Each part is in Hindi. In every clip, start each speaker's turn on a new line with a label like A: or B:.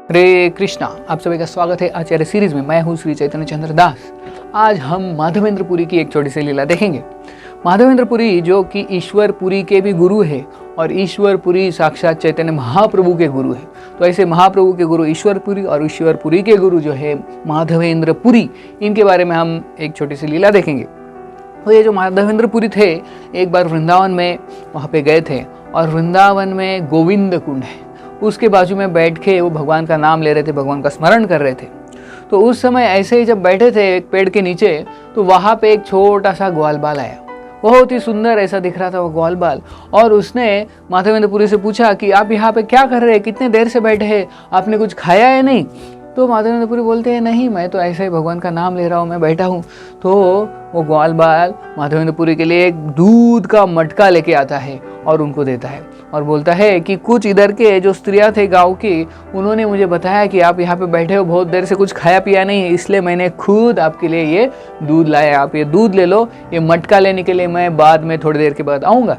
A: हरे कृष्णा। आप सभी का स्वागत है आचार्य सीरीज में। मैं हूँ श्री चैतन्य चंद्र दास। आज हम माधवेंद्रपुरी की एक छोटी सी लीला देखेंगे। माधवेंद्रपुरी जो कि ईश्वरपुरी के भी गुरु है और ईश्वरपुरी साक्षात चैतन्य महाप्रभु के गुरु है। तो ऐसे महाप्रभु के गुरु ईश्वरपुरी और ईश्वरपुरी के गुरु जो है माधवेंद्रपुरी, इनके बारे में हम एक छोटी सी लीला देखेंगे। तो ये जो माधवेंद्रपुरी थे, एक बार वृंदावन में वहाँ पे गए थे और वृंदावन में गोविंद कुंड है, उसके बाजू में बैठ के वो भगवान का नाम ले रहे थे, भगवान का स्मरण कर रहे थे। तो उस समय ऐसे ही जब बैठे थे एक पेड़ के नीचे, तो वहाँ पे एक छोटा सा ग्वालबाल आया। बहुत ही सुंदर ऐसा दिख रहा था वो ग्वालबाल। और उसने माधवेंद्रपुरी से पूछा कि आप यहाँ पे क्या कर रहे हैं, कितने देर से बैठे हैं, आपने कुछ खाया है नहीं? तो माधवेंद्रपुरी बोलते हैं नहीं, मैं तो ऐसे ही भगवान का नाम ले रहा हूँ, मैं बैठा हूँ। तो वो ग्वालबाल माधवेंद्रपुरी के लिए एक दूध का मटका लेके आता है और उनको देता है और बोलता है कि कुछ इधर के जो स्त्रियां थे गांव की, उन्होंने मुझे बताया कि आप यहाँ पे बैठे हो, बहुत देर से कुछ खाया पिया नहीं है, इसलिए मैंने खुद आपके लिए ये दूध लाया, आप ये दूध ले लो। ये मटका लेने के लिए मैं बाद में थोड़ी देर के बाद आऊँगा।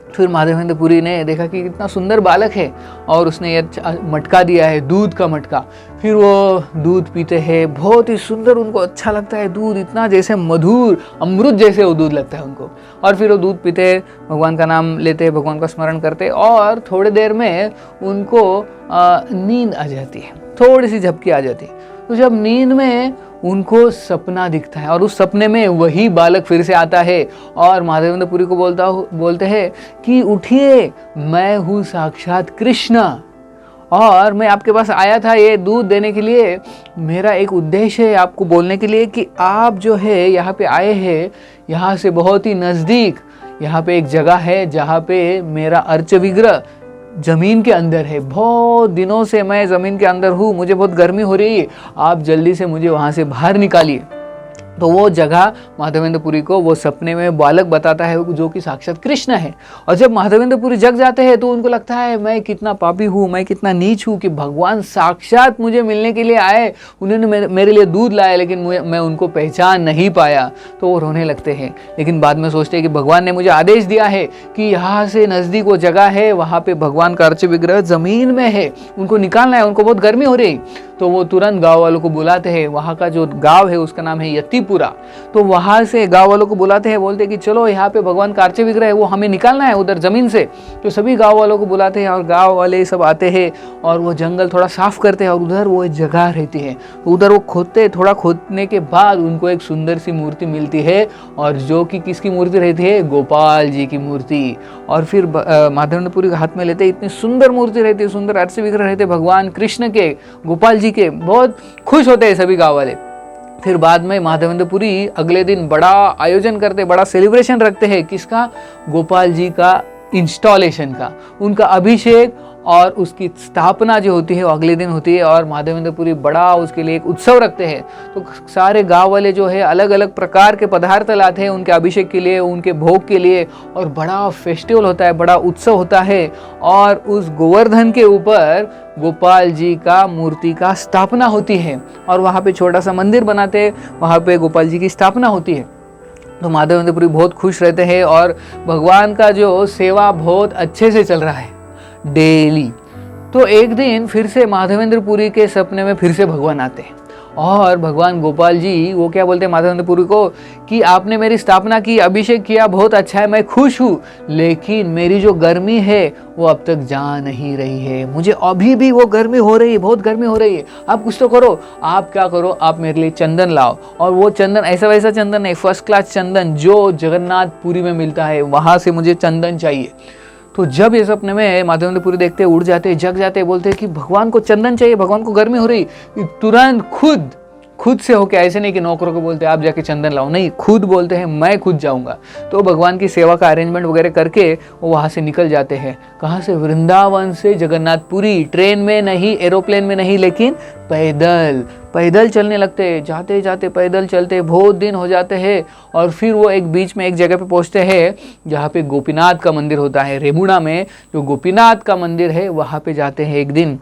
A: फिर माधवेंद्रपुरी ने देखा कि कितना सुंदर बालक है और उसने ये मटका दिया है, दूध का मटका। फिर वो दूध पीते हैं, बहुत ही सुंदर, उनको अच्छा लगता है दूध, इतना जैसे मधुर अमृत जैसे वो दूध लगता है उनको। और फिर वो दूध पीते, भगवान का नाम लेते, भगवान का स्मरण करते और थोड़ी देर में उनको नींद आ जाती है, थोड़ी सी झपकी आ जाती है। तो जब नींद में उनको सपना दिखता है और उस सपने में वही बालक फिर से आता है और माधवेंद्रपुरी को बोलते हैं कि उठिए, मैं हूँ साक्षात कृष्ण और मैं आपके पास आया था ये दूध देने के लिए। मेरा एक उद्देश्य है आपको बोलने के लिए कि आप जो है यहाँ पे आए हैं, यहाँ से बहुत ही नज़दीक यहाँ पे एक जगह है जहाँ पे मेरा अर्च विग्रह जमीन के अंदर है। बहुत दिनों से मैं जमीन के अंदर हूँ, मुझे बहुत गर्मी हो रही है, आप जल्दी से मुझे वहाँ से बाहर निकालिए। तो वो जगह माधवेंद्रपुरी को वो सपने में बालक बताता है जो कि साक्षात कृष्ण है। और जब माधवेंद्रपुरी जग जाते हैं तो उनको लगता है मैं कितना पापी हूँ, मैं कितना नीच हूँ कि भगवान साक्षात मुझे मिलने के लिए आए, उन्होंने मेरे लिए दूध लाया, लेकिन मैं उनको पहचान नहीं पाया। तो वो रोने लगते हैं, लेकिन बाद में सोचते हैं कि भगवान ने मुझे आदेश दिया है कि यहाँ से नज़दीक वो जगह है, वहाँ पे भगवान का अर्च विग्रह ज़मीन में है, उनको निकालना है, उनको बहुत गर्मी हो रही। तो वो तुरंत गाँव वालों को बुलाते हैं। वहाँ का जो गाँव है उसका नाम है यतिपुरा। तो वहाँ से गाँव वालों को बुलाते हैं, बोलते हैं कि चलो यहाँ पे भगवान का अर्च विग्रह है, वो हमें निकालना है उधर ज़मीन से। तो सभी गाँव वालों को बुलाते हैं और गाँव वाले सब आते हैं और वो जंगल थोड़ा साफ करते हैं और उधर वो एक जगह रहती है। तो उधर वो खोदते, थोड़ा खोदने के बाद उनको एक सुंदर सी मूर्ति मिलती है और जो कि किसकी मूर्ति रहती है? गोपाल जी की मूर्ति। और फिर माधवेंद्रपुरी के हाथ में लेते, इतनी सुंदर मूर्ति रहती है, सुंदर अर्च विग्रह रहते भगवान कृष्ण के, गोपाल जी के। बहुत खुश होते हैं सभी गाँव वाले। फिर बाद में माधवेंद्रपुरी अगले दिन बड़ा आयोजन करते, बड़ा सेलिब्रेशन रखते हैं। किसका? गोपाल जी का इंस्टॉलेशन का, उनका अभिषेक और उसकी स्थापना जो होती है वो अगले दिन होती है और माधवेंद्रपुरी बड़ा उसके लिए एक उत्सव रखते हैं। तो सारे गांव वाले जो है अलग अलग प्रकार के पदार्थ लाते हैं उनके अभिषेक के लिए, उनके भोग के लिए, और बड़ा फेस्टिवल होता है, बड़ा उत्सव होता है। और उस गोवर्धन के ऊपर गोपाल जी का मूर्ति का स्थापना होती है और वहाँ पे छोटा सा मंदिर बनाते, वहाँ पे गोपाल जी की स्थापना होती है। तो माधवेंद्रपुरी बहुत खुश रहते हैं और भगवान का जो सेवा बहुत अच्छे से चल रहा है डेली। तो एक दिन फिर से माधवेंद्रपुरी के सपने में फिर से भगवान आते हैं और भगवान गोपाल जी वो क्या बोलते हैं माधवेंद्रपुरी को कि आपने मेरी स्थापना की, अभिषेक किया, बहुत अच्छा है, मैं खुश हूँ, लेकिन मेरी जो गर्मी है वो अब तक जा नहीं रही है, मुझे अभी भी वो गर्मी हो रही है, बहुत गर्मी हो रही है। आप कुछ तो करो। आप क्या करो, आप मेरे लिए चंदन लाओ। और वो चंदन ऐसा वैसा चंदन नहीं, फर्स्ट क्लास चंदन जो जगन्नाथपुरी में मिलता है, वहाँ से मुझे चंदन चाहिए। तो जब ये सपने में माधवेंद्रपुरी देखते, उड़ जाते, जग जाते, बोलते कि भगवान को चंदन चाहिए, भगवान को गर्मी हो रही। तुरंत खुद से होके, ऐसे नहीं कि नौकरों को बोलते आप जाके चंदन लाओ, नहीं, खुद बोलते हैं मैं खुद जाऊंगा। तो भगवान की सेवा का अरेंजमेंट वगैरह करके वो वहाँ से निकल जाते हैं। कहाँ से? वृंदावन से जगन्नाथपुरी। ट्रेन में नहीं, एरोप्लेन में नहीं, लेकिन पैदल चलने लगते। जाते जाते पैदल चलते बहुत दिन हो जाते हैं और फिर वो एक बीच में एक जगह पे पहुँचते हैं जहाँ पे गोपीनाथ का मंदिर होता है। रेमुणा में जो गोपीनाथ का मंदिर है वहाँ पे जाते हैं एक दिन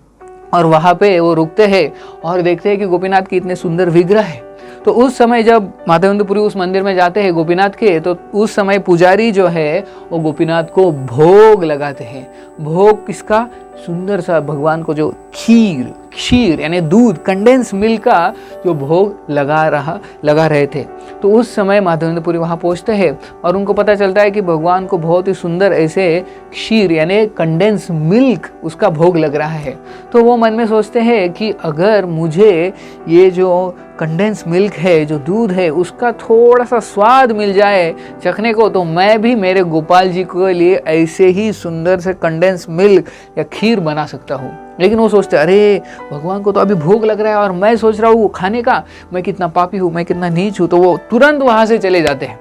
A: और वहाँ पे वो रुकते हैं और देखते हैं कि गोपीनाथ की इतने सुंदर विग्रह है। तो उस समय जब माधवेंद्रपुरी उस मंदिर में जाते हैं गोपीनाथ के, तो उस समय पुजारी जो है वो गोपीनाथ को भोग लगाते हैं। भोग किसका? सुंदर सा भगवान को जो खीर यानी दूध, कंडेंस मिल्क का जो भोग लगा रहे थे। तो उस समय माधवेंद्र पुरी वहाँ पहुँचते हैं और उनको पता चलता है कि भगवान को बहुत ही सुंदर ऐसे खीर यानी कंडेंस मिल्क उसका भोग लग रहा है। तो वो मन में सोचते हैं कि अगर मुझे ये जो कंडेंस मिल्क है, जो दूध है, उसका थोड़ा सा स्वाद मिल जाए चखने को, तो मैं भी मेरे गोपाल जी के लिए ऐसे ही सुंदर से कंडेंस मिल्क या खीर बना सकता हूँ। लेकिन वो सोचते अरे भगवान को तो अभी भोग लग रहा है और मैं सोच रहा हूँ खाने का, मैं कितना पापी हूँ, मैं कितना नीच हूँ। तो वो तुरंत वहाँ से चले जाते हैं,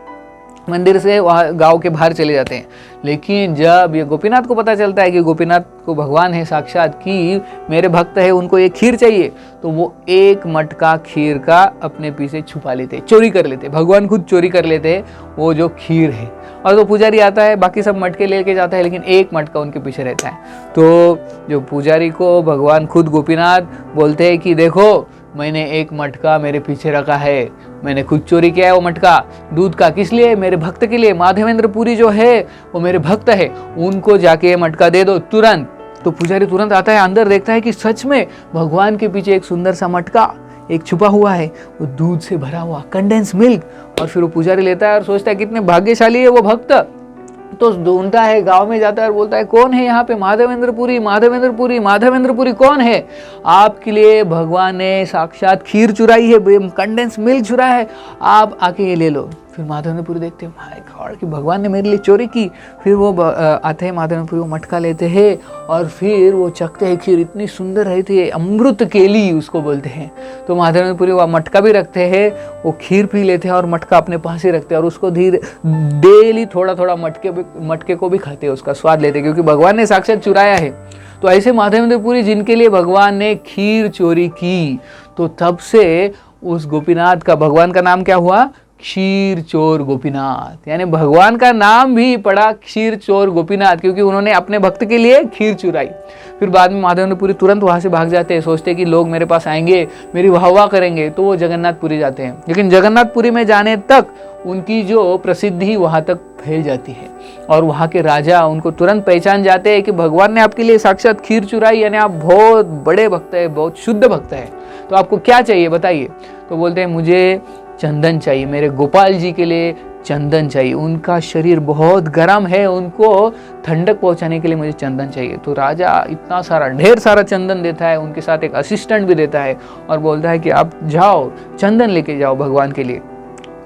A: मंदिर से वहाँ गांव के बाहर चले जाते हैं। लेकिन जब ये गोपीनाथ को पता चलता है कि गोपीनाथ को भगवान है साक्षात कि मेरे भक्त है, उनको ये खीर चाहिए, तो वो एक मटका खीर का अपने पीछे छुपा लेते, चोरी कर लेते, भगवान खुद चोरी कर लेते वो जो खीर है। और तो पुजारी आता है, बाकी सब मटके लेके जाता है, लेकिन एक मटका उनके पीछे रहता है। तो जो पुजारी को भगवान खुद गोपीनाथ बोलते हैं कि देखो मैंने एक मटका मेरे पीछे रखा है, मैंने खुद चोरी किया है वो मटका दूध का। किस लिए? मेरे भक्त के लिए। माधवेंद्र पुरी जो है वो मेरे भक्त है, उनको जाके ये मटका दे दो तुरंत। तो पुजारी तुरंत आता है, अंदर देखता है कि सच में भगवान के पीछे एक सुंदर सा मटका एक छुपा हुआ है, वो दूध से भरा हुआ कंडेंस मिल्क। और फिर वो पुजारी लेता है और सोचता है कितने भाग्यशाली है वो भक्त। तो ढूंढता है, गांव में जाता है और बोलता है कौन है यहाँ पे? माधवेंद्र पुरी, माधवेंद्र पुरी, माधवेंद्र पुरी कौन है? आपके लिए भगवान ने साक्षात खीर चुराई है, कंडेंस मिल्क चुराया है, आप आके ये ले लो। फिर माधवेंद्र पुरी देखते हैं माय गॉड कि भगवान ने मेरे लिए चोरी की। फिर वो आते हैं माधवेंद्र पुरी, वो मटका लेते हैं और फिर वो चखते हैं, खीर इतनी सुंदर रही थी, अमृत केली उसको बोलते हैं। तो माधवेंद्र पुरी वो मटका भी रखते हैं, वो खीर पी लेते हैं और मटका अपने पास ही रखते हैं और उसको डेली थोड़ा थोड़ा मटके को भी खाते हैं, उसका स्वाद लेते हैं, क्योंकि भगवान ने साक्षात चुराया है। तो ऐसे माधवेंद्र पुरी जिनके लिए भगवान ने खीर चोरी की, तो तब से उस गोपीनाथ का, भगवान का नाम क्या हुआ? क्षीर चोर गोपीनाथ। यानी भगवान का नाम भी पड़ा क्षीर चोर गोपीनाथ, क्योंकि उन्होंने अपने भक्त के लिए खीर चुराई। फिर बाद में माधवेंद्र पुरी तुरंत वहां से भाग जाते हैं, सोचते हैं कि लोग मेरे पास आएंगे, मेरी वाहवाह करेंगे, तो वो जगन्नाथपुरी जाते हैं। लेकिन जगन्नाथपुरी में जाने तक उनकी जो प्रसिद्धि वहां तक फैल जाती है और वहाँ के राजा उनको तुरंत पहचान जाते हैं कि भगवान ने आपके लिए साक्षात खीर चुराई, यानी आप बहुत बड़े भक्त है, बहुत शुद्ध भक्त है, तो आपको क्या चाहिए बताइए? तो बोलते हैं मुझे चंदन चाहिए, मेरे गोपाल जी के लिए चंदन चाहिए, उनका शरीर बहुत गर्म है, उनको ठंडक पहुंचाने के लिए मुझे चंदन चाहिए। तो राजा इतना सारा, ढेर सारा चंदन देता है, उनके साथ एक असिस्टेंट भी देता है और बोलता है कि आप जाओ चंदन लेके जाओ भगवान के लिए।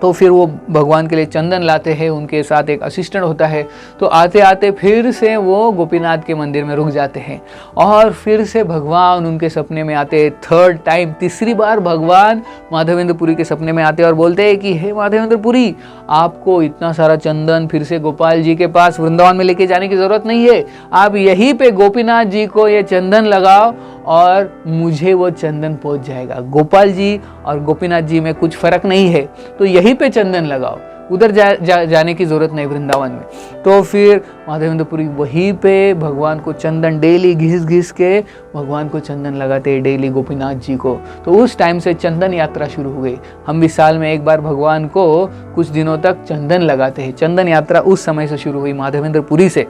A: तो फिर वो भगवान के लिए चंदन लाते हैं, उनके साथ एक असिस्टेंट होता है। तो आते आते फिर से वो गोपीनाथ के मंदिर में रुक जाते हैं और फिर से भगवान उनके सपने में आते हैं। थर्ड टाइम, तीसरी बार भगवान माधवेंद्र पुरी के सपने में आते हैं और बोलते हैं कि हे माधवेंद्र पुरी, आपको इतना सारा चंदन फिर से गोपाल जी के पास वृंदावन में लेके जाने की जरूरत नहीं है, आप यहीं पे गोपीनाथ जी को ये चंदन लगाओ और मुझे वो चंदन पहुंच जाएगा। गोपाल जी और गोपीनाथ जी में कुछ फर्क नहीं है, तो यहीं पे चंदन लगाओ, उधर जाने की जरूरत नहीं वृंदावन में। तो फिर माधवेंद्र पुरी वहीं पे भगवान को चंदन डेली घिस के भगवान को चंदन लगाते हैं डेली गोपीनाथ जी को। तो उस टाइम से चंदन यात्रा शुरू हो गई। हम भी साल में एक बार भगवान को कुछ दिनों तक चंदन लगाते हैं। चंदन यात्रा उस समय से शुरू हुई माधवेंद्र पुरी से।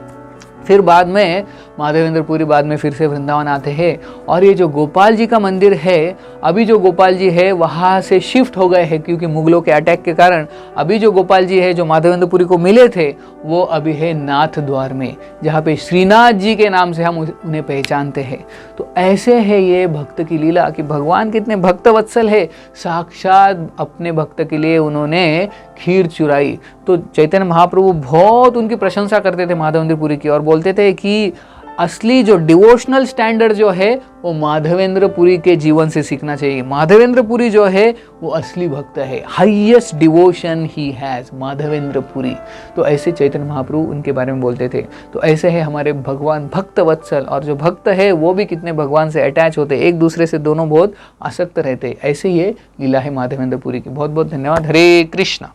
A: फिर बाद में माधवेंद्र पुरी बाद में फिर से वृंदावन आते हैं और ये जो गोपाल जी का मंदिर है, अभी जो गोपाल जी है वहाँ से शिफ्ट हो गए हैं, क्योंकि मुगलों के अटैक के कारण अभी जो गोपाल जी है जो माधवेंद्र पुरी को मिले थे वो अभी है नाथ द्वार में, जहाँ पे श्रीनाथ जी के नाम से हम उन्हें पहचानते हैं। तो ऐसे है ये भक्त की लीला कि भगवान कितने भक्त वत्सल है, साक्षात अपने भक्त के लिए उन्होंने खीर चुराई। तो चैतन्य महाप्रभु बहुत उनकी प्रशंसा करते थे माधवेंद्र पुरी की और बोलते थे कि असली जो डिवोशनल स्टैंडर्ड जो है वो माधवेंद्र पुरी के जीवन से सीखना चाहिए। माधवेंद्र पुरी जो है वो असली भक्त है, highest devotion he has Madhavendra Puri. तो ऐसे चैतन्य महाप्रभु उनके बारे में बोलते थे। तो ऐसे है हमारे भगवान भक्त वत्सल, और जो भक्त है वो भी कितने भगवान से अटैच होते, एक दूसरे से दोनों बहुत आसक्त रहते। ऐसे ये लीला है माधवेंद्र पुरी की। बहुत बहुत धन्यवाद। हरे कृष्णा।